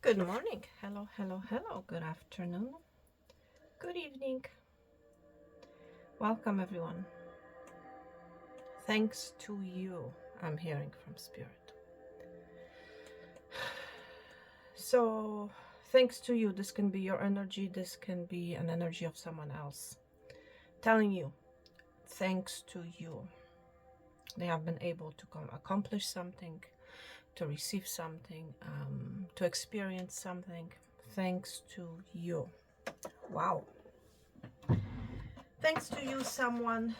Good morning. Hello, hello, hello. Good afternoon. Good evening. Welcome, everyone. Thanks to you, I'm hearing from Spirit. So, thanks to you, this can be your energy, this can be an energy of someone else. Telling you, thanks to you, they have been able to accomplish something, to receive something, to experience something. Thanks to you. Wow. Thanks to you, someone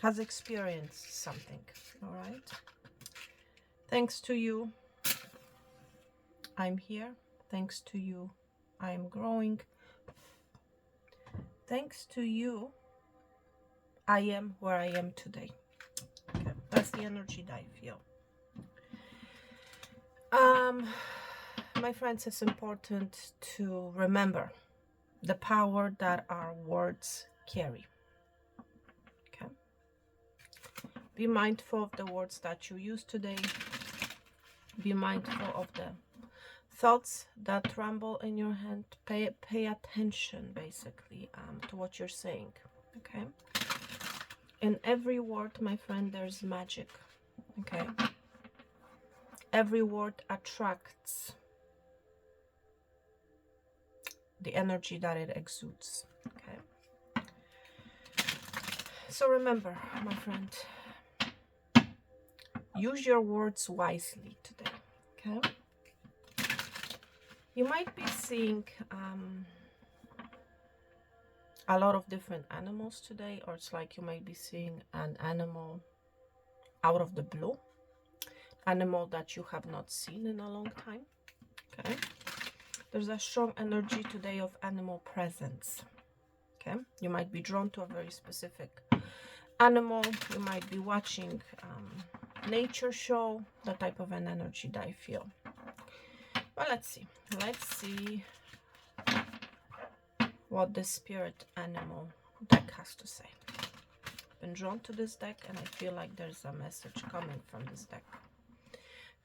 has experienced something. All right. Thanks to you, I'm here. Thanks to you, I'm growing. Thanks to you, I am where I am today. Okay. That's the energy that I feel. My friends, it's important to remember the power that our words carry. Okay. Be mindful of the words that you use today. Be mindful of the thoughts that rumble in your head. Pay attention, basically, to what you're saying. Okay. In every word, my friend, there's magic. Okay. Every word attracts the energy that it exudes. Okay. So remember, my friend, use your words wisely today. Okay. You might be seeing a lot of different animals today, or it's like you might be seeing an animal out of the blue, animal that you have not seen in a long time. Okay. There's a strong energy today of animal presence. Okay. You might be drawn to a very specific animal. You might be watching nature show, the type of an energy that I feel. Well, let's see. Let's see what the spirit animal deck has to say. Been drawn to this deck, and I feel like there's a message coming from this deck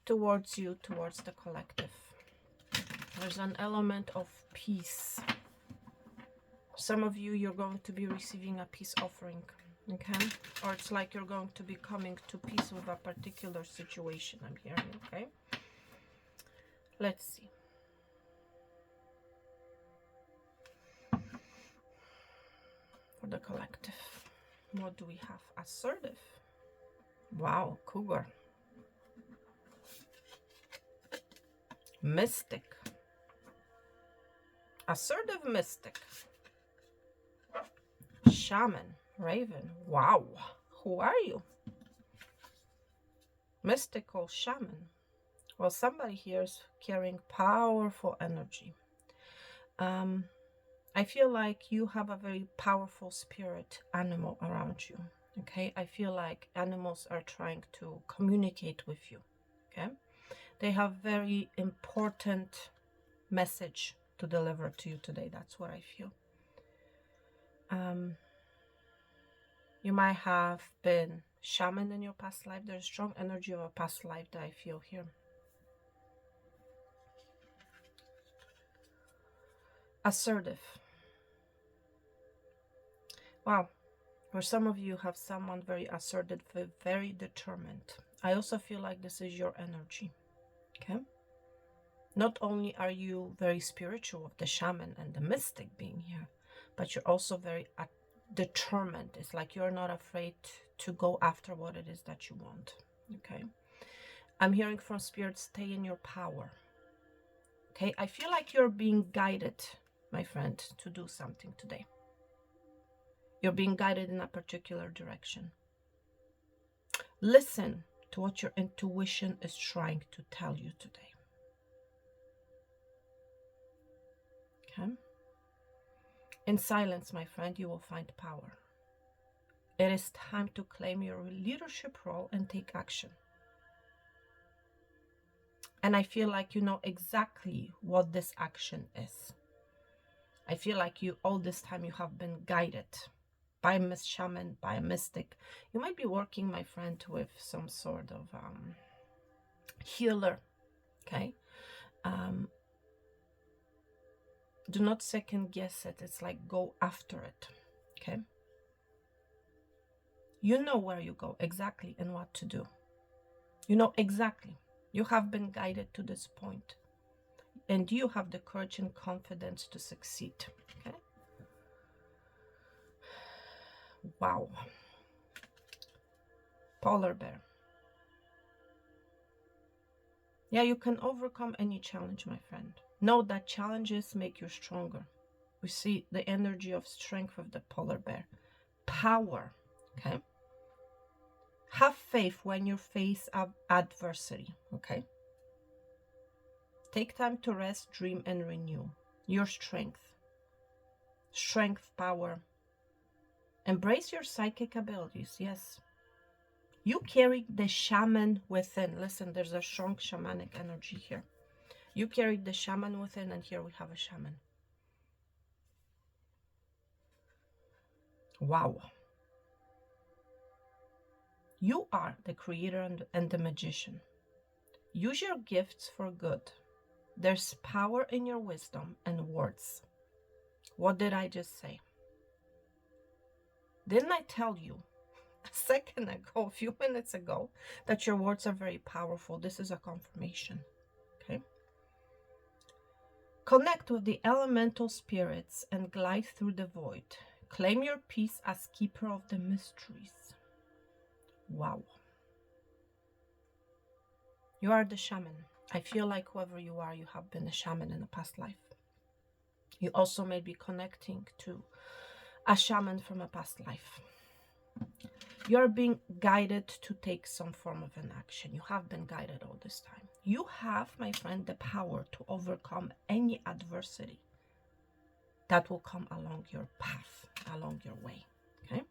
towards you, towards the collective. There's an element of peace. Some of you, you're going to be receiving a peace offering, okay? Or it's like you're going to be coming to peace with a particular situation, I'm hearing, okay? Let's see. For the collective, what do we have? Assertive. Wow, cougar. Mystic. Assertive mystic. Shaman. Raven. Wow. Who are you? Mystical shaman. Well, somebody here is carrying powerful energy. I feel like you have a very powerful spirit animal around you. Okay, I feel like animals are trying to communicate with you. Okay, they have very important message to deliver to you today. That's what I feel. You might have been shaman in your past life. There's strong energy of a past life that I feel here. Assertive. Wow. For some of you have someone very assertive, very determined. I also feel like this is your energy. Okay. Not only are you very spiritual with the shaman and the mystic being here, but you're also very determined. It's like you're not afraid to go after what it is that you want. Okay. I'm hearing from spirit, stay in your power. Okay. I feel like you're being guided, my friend, to do something today. You're being guided in a particular direction. Listen to what your intuition is trying to tell you today. Okay? In silence, my friend, you will find power. It is time to claim your leadership role and take action. And I feel like you know exactly what this action is. I feel like you, all this time, you have been guided by a shaman, by a mystic. You might be working, my friend, with some sort of healer, okay? Do not second guess it. It's like go after it. Okay? You know where you go exactly and what to do. You know exactly. You have been guided to this point. And you have the courage and confidence to succeed. Okay? Wow. Polar bear. Yeah, you can overcome any challenge, my friend. Know that challenges make you stronger. We see the energy of strength with the polar bear. Power. Okay? Have faith when you face adversity. Okay? Take time to rest, dream, and renew your strength. Strength, power. Embrace your psychic abilities. Yes. You carry the shaman within. Listen, there's a strong shamanic energy here. You carry the shaman within, and here we have a shaman. Wow. You are the creator and the magician. Use your gifts for good. There's power in your wisdom and words. What did I just say? Didn't I tell you a second ago, a few minutes ago, that your words are very powerful? This is a confirmation. Okay? Connect with the elemental spirits and glide through the void. Claim your peace as keeper of the mysteries. Wow. You are the shaman. I feel like whoever you are, you have been a shaman in a past life. You also may be connecting to a shaman from a past life. You are being guided to take some form of an action. You have been guided all this time. You have, my friend, the power to overcome any adversity that will come along your path, along your way. Okay?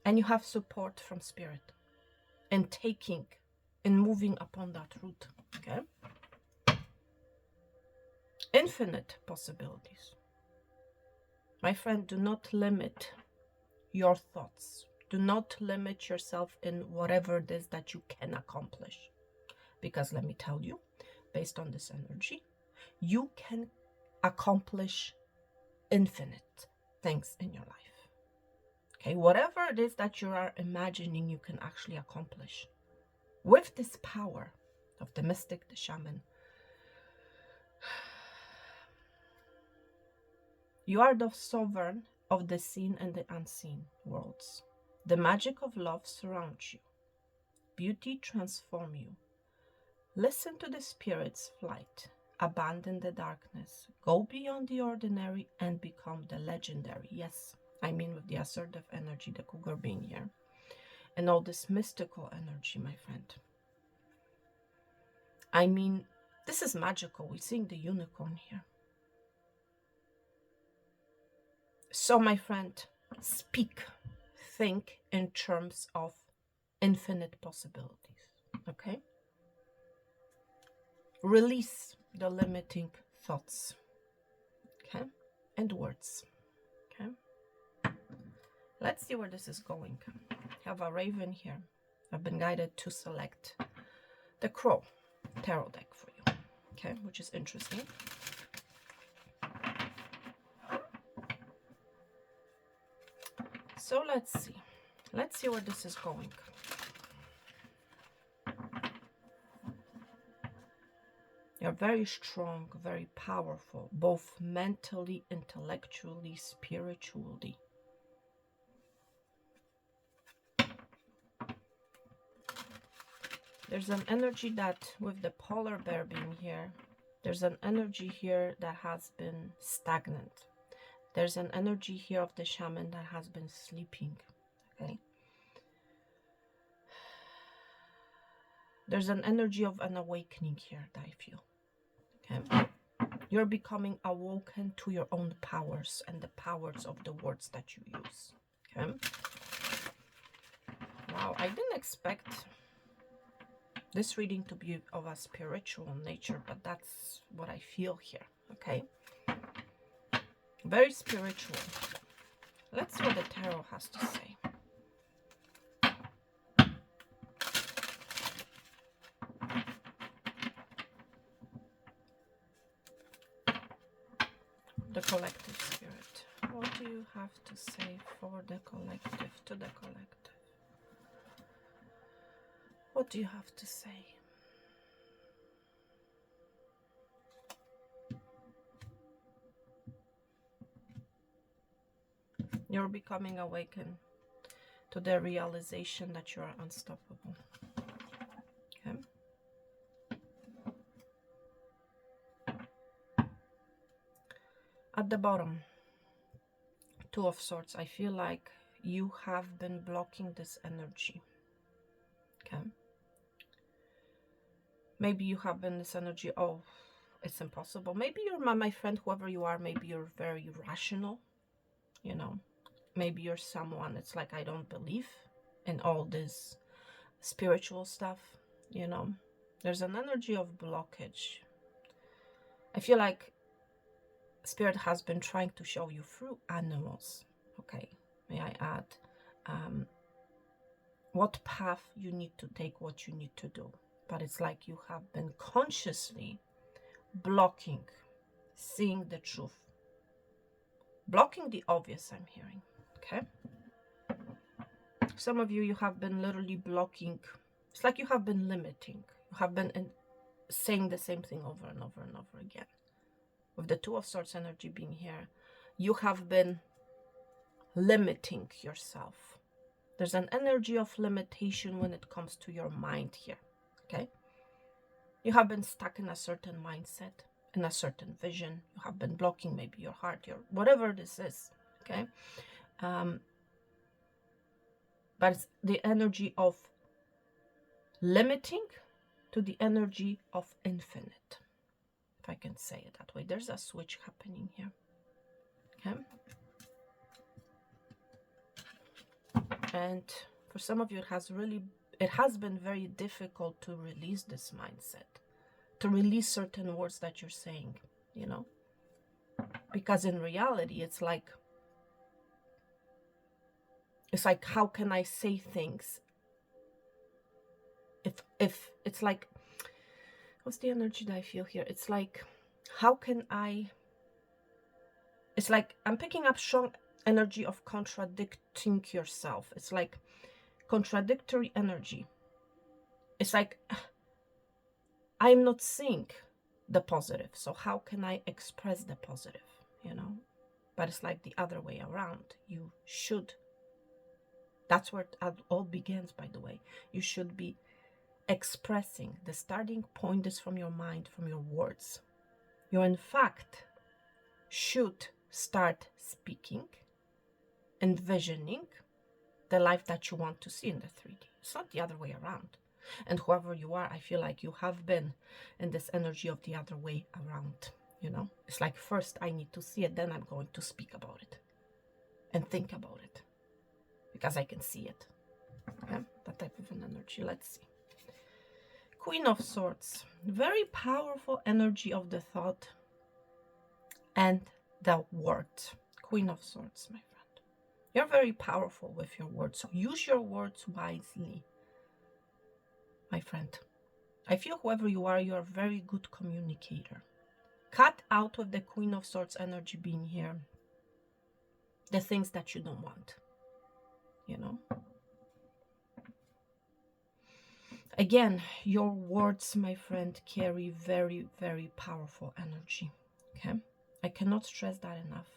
And you have support from spirit in taking, in moving upon that route. Okay? Infinite possibilities. My friend, do not limit your thoughts. Do not limit yourself in whatever it is that you can accomplish. Because let me tell you, based on this energy, you can accomplish infinite things in your life. Okay, whatever it is that you are imagining, you can actually accomplish. With this power of the mystic, the shaman, you are the sovereign of the seen and the unseen worlds. The magic of love surrounds you. Beauty transforms you. Listen to the spirit's flight. Abandon the darkness. Go beyond the ordinary and become the legendary. Yes, I mean with the assertive energy, the cougar being here. And all this mystical energy, my friend. I mean, this is magical. We're seeing the unicorn here. So, my friend, speak, think in terms of infinite possibilities, okay? Release the limiting thoughts, okay? And words, okay? Let's see where this is going. I have a raven here. I've been guided to select the Crow tarot deck for you, okay? Which is interesting. So let's see. Let's see where this is going. You're very strong, very powerful, both mentally, intellectually, spiritually. There's an energy that, with the polar bear being here, there's an energy here that has been stagnant. There's an energy here of the shaman that has been sleeping, okay? There's an energy of an awakening here that I feel, okay? You're becoming awoken to your own powers and the powers of the words that you use, okay? Wow, I didn't expect this reading to be of a spiritual nature, but that's what I feel here, okay? Very spiritual. Let's see what the tarot has to say. The collective spirit. What do you have to say for the collective, to the collective? What do you have to say? You're becoming awakened to the realization that you are unstoppable. Okay? At the bottom, Two of Swords. I feel like you have been blocking this energy. Okay? Maybe you have been this energy, oh, it's impossible. Maybe you're, my friend, whoever you are, maybe you're very rational, you know. Maybe you're someone, it's like, I don't believe in all this spiritual stuff, you know. There's an energy of blockage. I feel like Spirit has been trying to show you through animals, okay, may I add, what path you need to take, what you need to do. But it's like you have been consciously blocking seeing the truth, blocking the obvious, I'm hearing. Okay, some of you have been literally blocking. It's like you have been limiting, you have been saying the same thing over and over and over again. With the Two of Swords energy being here, you have been limiting yourself. There's an energy of limitation when it comes to your mind here. Okay, you have been stuck in a certain mindset, in a certain vision. You have been blocking maybe your heart, your whatever this is. Okay, but it's the energy of limiting to the energy of infinite, if I can say it that way. There's a switch happening here. Okay, and for some of you, it has been very difficult to release this mindset, to release certain words that you're saying, you know, because in reality, it's like how can I say things if it's like, what's the energy that I feel here? It's like, how can I, it's like I'm picking up strong energy of contradicting yourself. It's like contradictory energy. It's like I'm not seeing the positive, so how can I express the positive, you know? But it's like the other way around. You should, that's where it all begins, by the way. You should be expressing. The starting point is from your mind, from your words. You in fact should start speaking, envisioning the life that you want to see in the 3D. It's not the other way around. And whoever you are, I feel like you have been in this energy of the other way around, you know. It's like, first I need to see it, then I'm going to speak about it and think about it because I can see it. Okay? That type of an energy. Let's see. Queen of Swords, very powerful energy of the thought and the word. Queen of Swords, my friend. You're very powerful with your words, so use your words wisely, my friend. I feel whoever you are, you're a very good communicator. Cut out with the Queen of Swords energy being here the things that you don't want, you know. Again, your words, my friend, carry very, very powerful energy. Okay, I cannot stress that enough.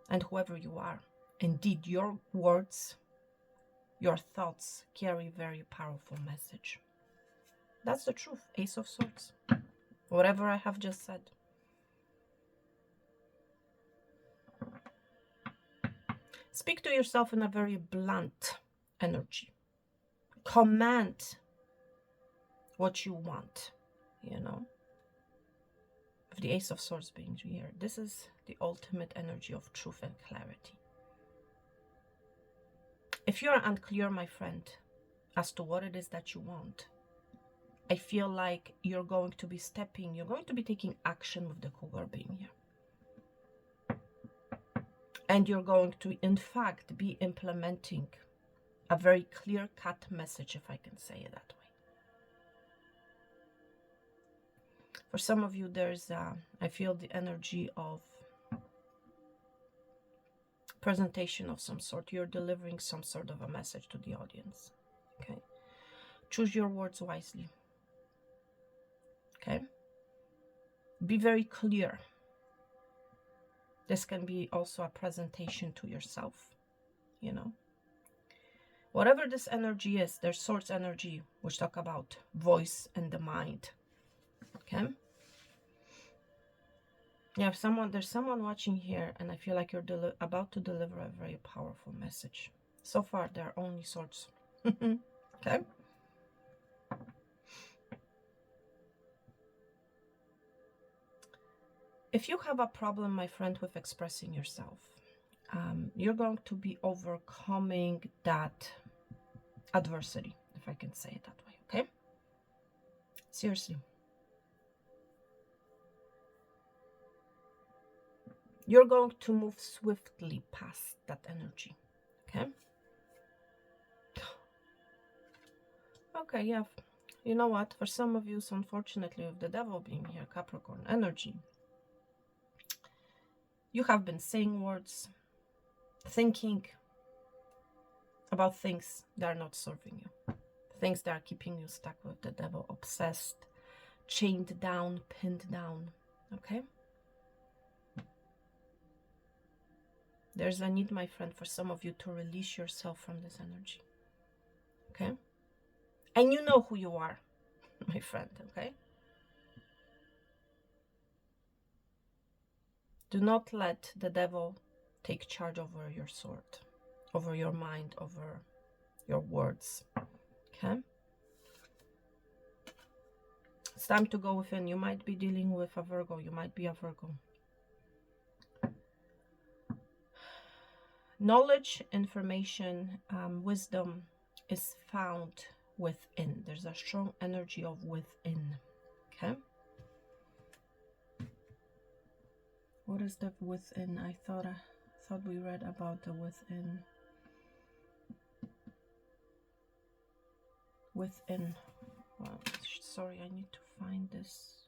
And whoever you are, indeed, your words, your thoughts carry very powerful message. That's the truth. Ace of Swords. Whatever I have just said. Speak to yourself in a very blunt energy. Command what you want, you know. With the Ace of Swords being here, this is the ultimate energy of truth and clarity. If you're unclear, my friend, as to what it is that you want, I feel like you're going to be taking action with the Cougar being here. And you're going to, in fact, be implementing a very clear-cut message, if I can say it that way. For some of you, there's, I feel the energy of presentation of some sort. You're delivering some sort of a message to the audience. Okay. Choose your words wisely. Okay. Be very clear. This can be also a presentation to yourself, you know. Whatever this energy is, there's source energy, which talk about voice and the mind. Okay. Yeah, there's someone watching here, and I feel like you're about to deliver a very powerful message. So far, there are only swords. Okay. If you have a problem, my friend, with expressing yourself, you're going to be overcoming that adversity, if I can say it that way. Okay. Seriously. You're going to move swiftly past that energy. Okay. Okay, yeah. You know what? For some of you, unfortunately, with the devil being here, Capricorn energy, you have been saying words, thinking about things that are not serving you. Things that are keeping you stuck with the devil, obsessed, chained down, pinned down. Okay? There's a need, my friend, for some of you to release yourself from this energy. Okay? And you know who you are, my friend, okay? Do not let the devil take charge over your sword, over your mind, over your words. Okay? It's time to go within. You might be dealing with a Virgo. You might be a Virgo. Knowledge, information, wisdom is found within. There's a strong energy of within. Okay? What is the within? I thought we read about the within. Within. Well, sorry, I need to find this.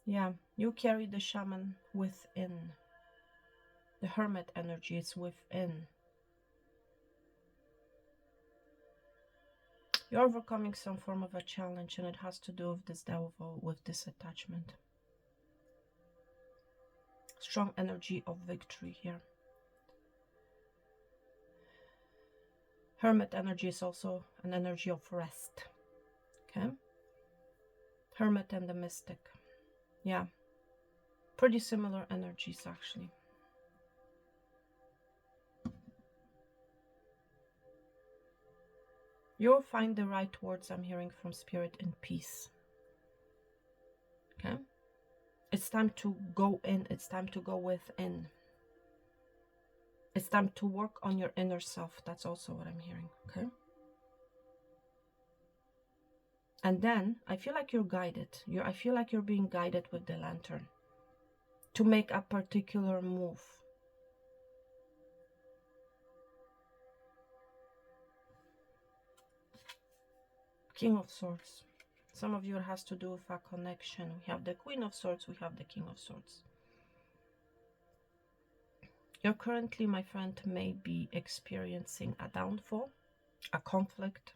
Yeah, you carry the shaman within. The hermit energy is within. You're overcoming some form of a challenge, and it has to do with this devil, with this attachment. Strong energy of victory here. Hermit energy is also an energy of rest. Okay? Hermit and the mystic. Yeah. Pretty similar energies, actually. You'll find the right words, I'm hearing from Spirit, in peace. Okay? It's time to go in. It's time to go within. It's time to work on your inner self. That's also what I'm hearing. Okay? And then I feel like you're guided. I feel like you're being guided with the lantern to make a particular move. King of Swords. Some of you, it has to do with a connection. We have the Queen of Swords. We have the King of Swords. You're currently, my friend, may be experiencing a downfall, a conflict,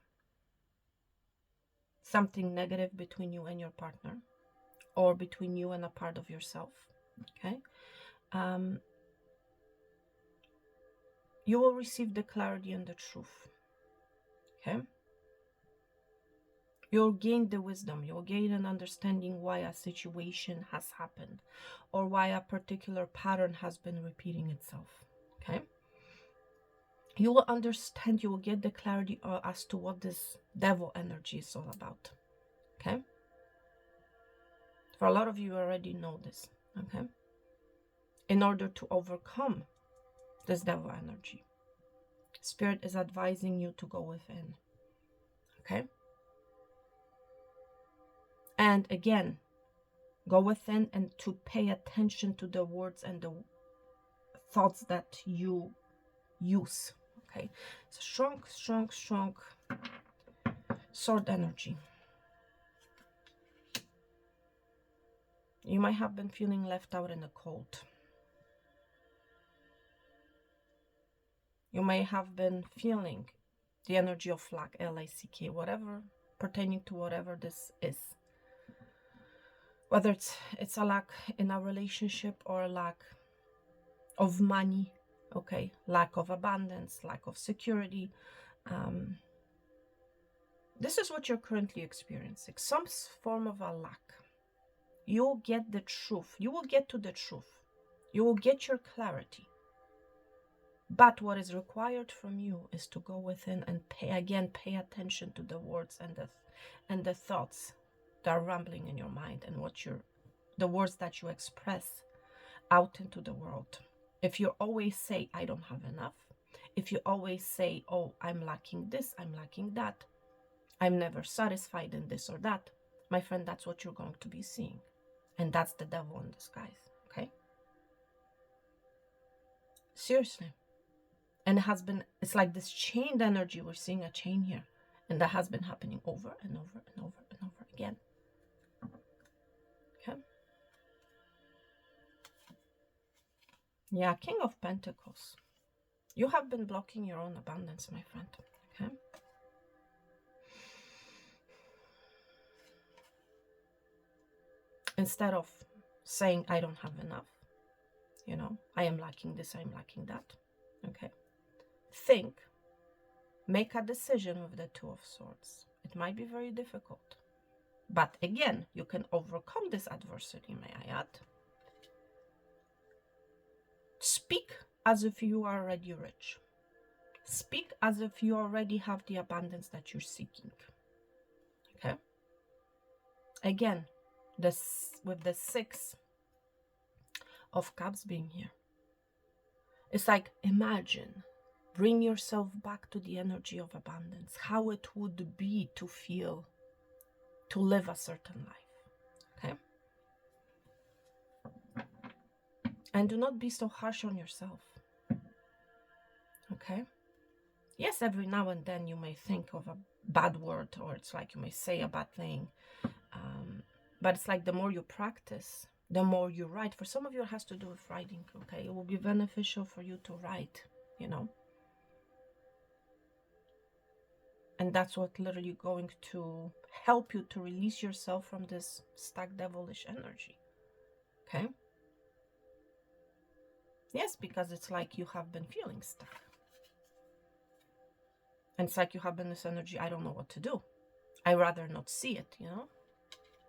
something negative between you and your partner, or between you and a part of yourself. Okay? You will receive the clarity and the truth. Okay? You'll gain the wisdom. You'll gain an understanding why a situation has happened, or why a particular pattern has been repeating itself. Okay? You will understand, you will get the clarity as to what this devil energy is all about. Okay? For a lot of you already know this. Okay? In order to overcome this devil energy, Spirit is advising you to go within. Okay? And again, Go within and to pay attention to the words and the thoughts that you use. Okay, so strong, strong, strong sword energy. You might have been feeling left out in the cold. You may have been feeling the energy of lack, L-A-C-K, whatever, pertaining to whatever this is. Whether it's a lack in a relationship or a lack of money, okay, lack of abundance, lack of security. This is what you're currently experiencing, some form of a lack. You will get the truth. You will get to the truth. You will get your clarity. But what is required from you is to go within and pay attention to the words and the thoughts that are rambling in your mind, and the words that you express out into the world. If you always say, I don't have enough, if you always say, oh, I'm lacking this, I'm lacking that, I'm never satisfied in this or that, my friend, that's what you're going to be seeing. And that's the devil in disguise, okay? Seriously. And it's like this chained energy. We're seeing a chain here. And that has been happening over and over and over and over again. Okay? Yeah, King of Pentacles. You have been blocking your own abundance, my friend. Okay? Instead of saying, I don't have enough, I am lacking this, I'm lacking that. Okay? Think, make a decision with the Two of Swords. It might be very difficult. But again, you can overcome this adversity, may I add. Speak as if you are already rich. Speak as if you already have the abundance that you're seeking. Okay? Again, with the Six of Cups being here. It's like, imagine, bring yourself back to the energy of abundance. How it would be to feel, to live a certain life. Okay? And do not be so harsh on yourself. Okay? Yes, every now and then you may think of a bad word, or it's like you may say a bad thing. But it's like the more you practice, the more you write. For some of you, it has to do with writing, okay? It will be beneficial for you to write, And that's what literally going to help you to release yourself from this stuck devilish energy, okay? Yes, because it's like you have been feeling stuck. And it's like you have been this energy, I don't know what to do. I rather not see it,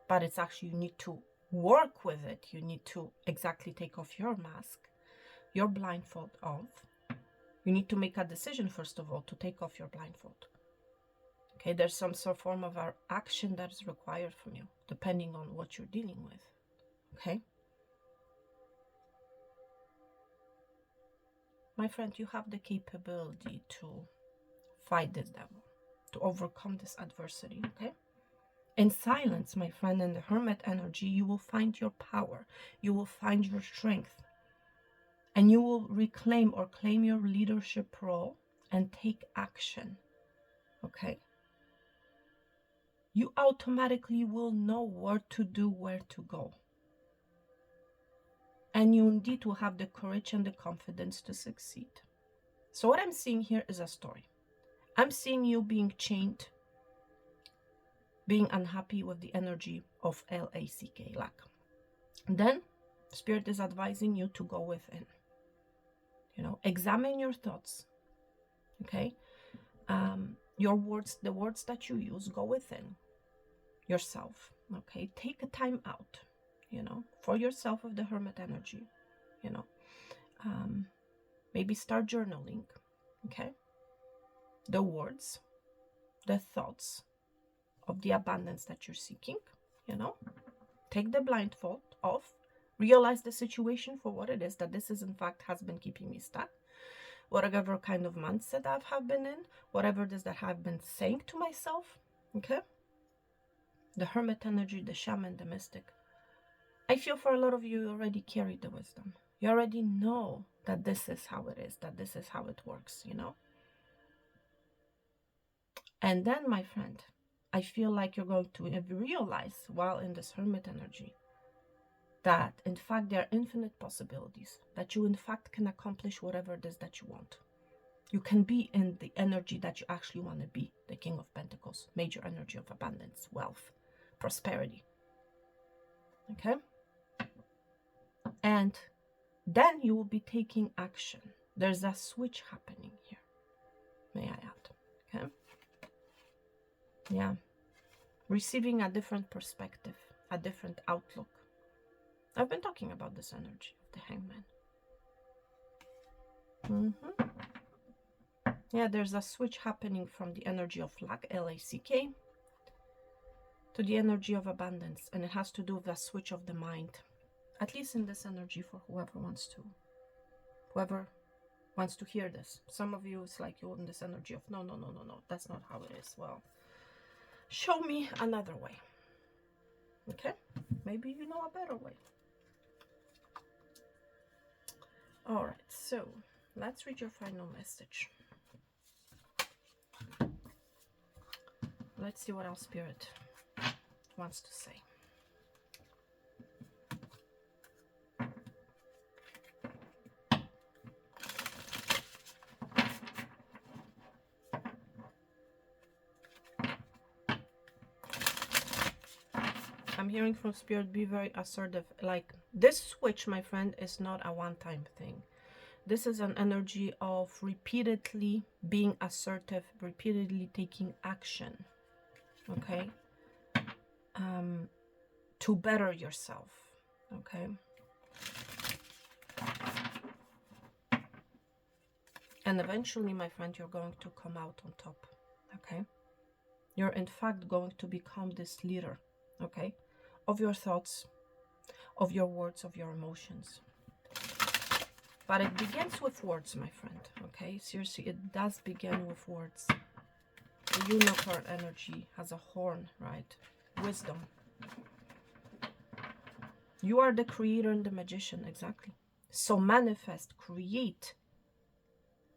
But it's actually, you need to work with it. You need to exactly take off your mask, your blindfold off. You need to make a decision, first of all, to take off your blindfold. Okay, there's some sort of form of action that is required from you, depending on what you're dealing with. Okay? My friend, you have the capability to fight this devil, to overcome this adversity, okay? In silence, my friend, in the Hermit energy, you will find your power. You will find your strength. And you will reclaim or claim your leadership role and take action. Okay? You automatically will know what to do, where to go. And you indeed will have the courage and the confidence to succeed. So what I'm seeing here is a story. I'm seeing you being chained, being unhappy with the energy of L-A-C-K, lack. Then, Spirit is advising you to go within. Examine your thoughts. Okay? Your words, the words that you use, go within yourself. Okay? Take a time out, for yourself with the Hermit energy. Maybe start journaling. Okay? The words, the thoughts of the abundance that you're seeking, take the blindfold off, realize the situation for what it is, that this is in fact has been keeping me stuck, whatever kind of mindset I have been in, whatever it is that I've been saying to myself, okay? The Hermit energy, the Shaman, the Mystic, I feel for a lot of you already carry the wisdom. You already know that this is how it is, that this is how it works, you know? And then, my friend, I feel like you're going to realize while in this hermit energy that in fact there are infinite possibilities, that you in fact can accomplish whatever it is that you want. You can be in the energy that you actually want to be, the King of Pentacles, major energy of abundance, wealth, prosperity. Okay? And then you will be taking action. There's a switch happening here, may I add. Okay? Yeah. Receiving a different perspective, a different outlook. I've been talking about this energy of the Hangman. Yeah, there's a switch happening from the energy of lack, L-A-C-K, to the energy of abundance. And it has to do with the switch of the mind. At least in this energy for whoever wants to hear this. Some of you, it's like you're in this energy of, no, that's not how it is. Well, show me another way. Okay? Maybe you know a better way. All right, so let's read your final message. Let's see what our spirit wants to say. I'm hearing from spirit, be very assertive. Like this switch, my friend, is not a one-time thing. This is an energy of repeatedly being assertive, repeatedly taking action. Okay? To better yourself. Okay? And eventually, my friend, you're going to come out on top. Okay? You're in fact going to become this leader. Okay? Of your thoughts, of your words, of your emotions. But it begins with words, my friend. Okay? Seriously, it does begin with words. The unicorn energy has a horn, right? Wisdom. You are the creator and the magician, exactly. So manifest, create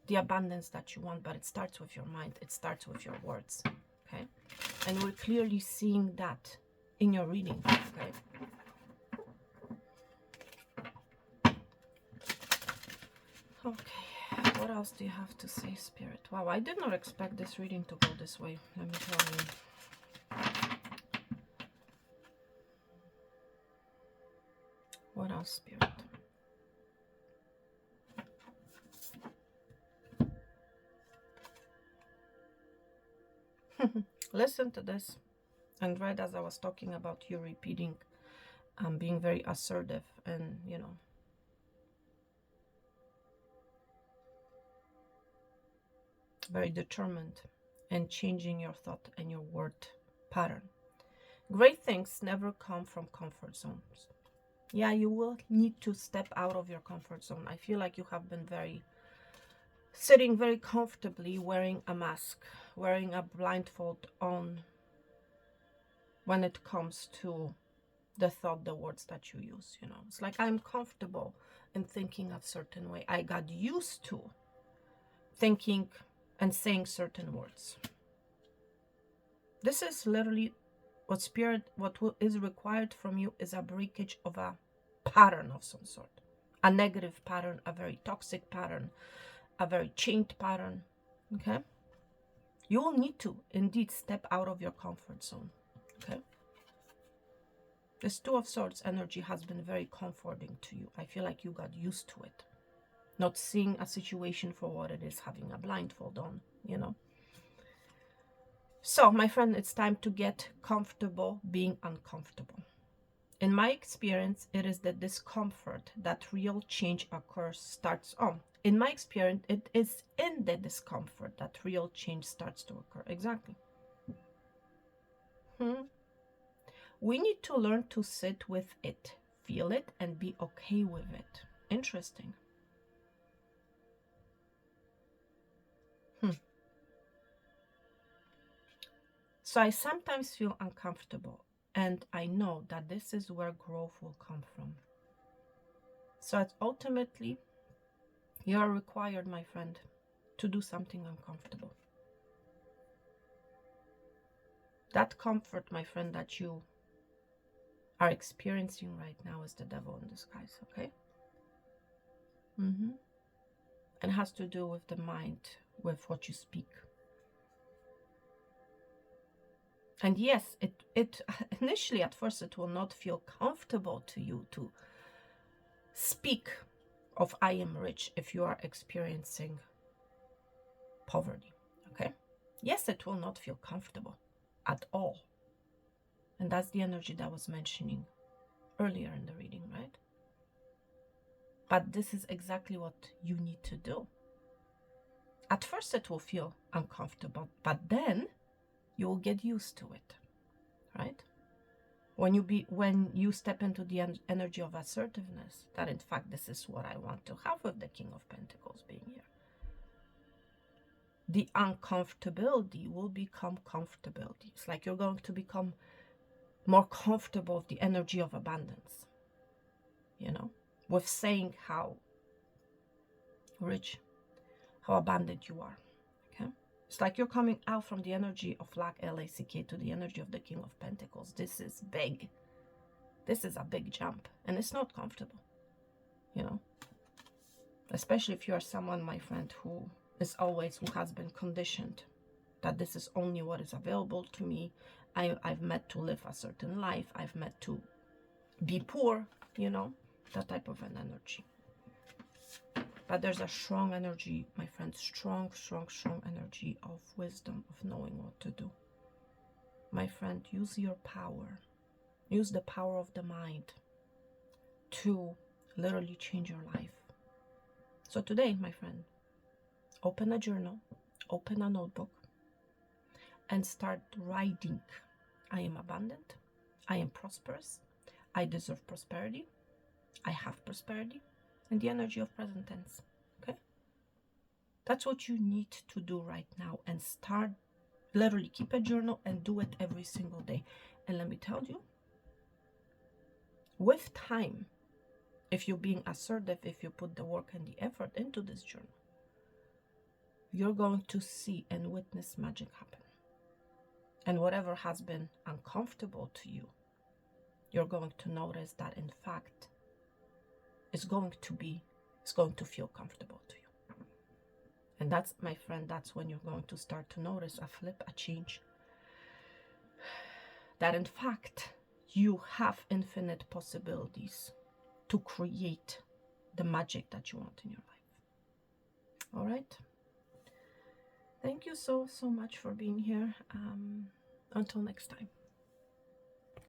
the abundance that you want, but it starts with your mind. It starts with your words, okay? And we're clearly seeing that in your reading, okay? Okay, what else do you have to say, Spirit? Wow, I did not expect this reading to go this way, let me tell you. What else, Spirit? Listen to this. And right as I was talking about you repeating, being very assertive and, you know, very determined and changing your thought and your word pattern. Great things never come from comfort zones. Yeah, you will need to step out of your comfort zone. I feel like you have been sitting very comfortably wearing a mask, wearing a blindfold on when it comes to the thought, the words that you use, you know. It's like I'm comfortable in thinking a certain way. I got used to thinking and saying certain words. This is literally what is required from you is a breakage of a pattern of some sort. A negative pattern, a very toxic pattern, a very chained pattern, okay? You will need to indeed step out of your comfort zone, okay? This Two of Swords energy has been very comforting to you. I feel like you got used to it. Not seeing a situation for what it is, having a blindfold on, you know? So, my friend, it's time to get comfortable being uncomfortable. In my experience, it is the discomfort that real change starts on. In my experience, it is in the discomfort that real change starts to occur. Exactly. We need to learn to sit with it, feel it, and be okay with it. Interesting. So I sometimes feel uncomfortable And I know that this is where growth will come from. So it's ultimately, you are required, my friend, to do something uncomfortable. That comfort, my friend, that you are experiencing right now is the devil in disguise, okay? It has to do with the mind, with what you speak. And yes, it initially, at first, it will not feel comfortable to you to speak of I am rich if you are experiencing poverty, okay? Yes, it will not feel comfortable at all. And that's the energy that I was mentioning earlier in the reading, right? But this is exactly what you need to do. At first, it will feel uncomfortable, but then you will get used to it, right? When you step into the energy of assertiveness, that in fact this is what I want to have with the King of Pentacles being here. The uncomfortability will become comfortability. It's like you're going to become more comfortable with the energy of abundance, you know, with saying how rich, how abundant you are, okay? It's like you're coming out from the energy of lack, L-A-C-K, to the energy of the King of Pentacles. This is big. This is a big jump, and it's not comfortable, you know, especially if you are someone, my friend, who has been conditioned that this is only what is available to me. I've met to live a certain life. I've met to be poor, you know, that type of an energy. But there's a strong energy, my friend, strong energy of wisdom, of knowing what to do. My friend, use your power. Use the power of the mind to literally change your life. So today, my friend, open a journal, open a notebook, and start writing. I am abundant. I am prosperous. I deserve prosperity. I have prosperity. And the energy of present tense. Okay? That's what you need to do right now. And start, literally keep a journal and do it every single day. And let me tell you, with time, if you're being assertive, if you put the work and the effort into this journal, you're going to see and witness magic happen. And whatever has been uncomfortable to you, you're going to notice that in fact, it's going to feel comfortable to you. And that's, my friend, that's when you're going to start to notice a flip, a change. That in fact, you have infinite possibilities to create the magic that you want in your life. All right. Thank you so much for being here. Until next time.